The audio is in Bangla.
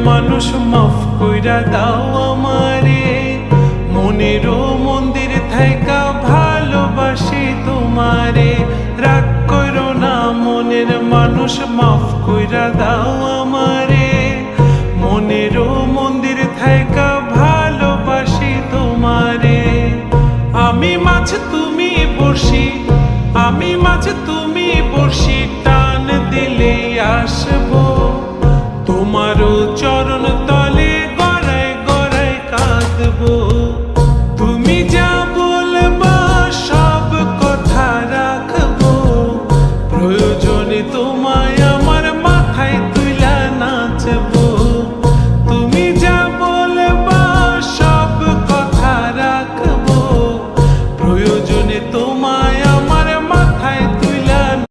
মানুষ মাফ কইরা দাও আমারে, মনেরও মন্দির থাইকা ভালোবাসি তোমারে। রাগ করো না মনের মানুষ, মাফ কইরা দাও আমারে, মনেরও মন্দির থাইকা ভালোবাসি তোমারে। আমি মাছ তুমি বড়শি, আমি মাছ তুমি বড়শি, টান দিলে আসবো তোমারও চরণ তলে, গড়ায় গড়ায় কাঁদবো। তুমি যা বলবা সব কথা রাখবো, প্রয়োজনে তো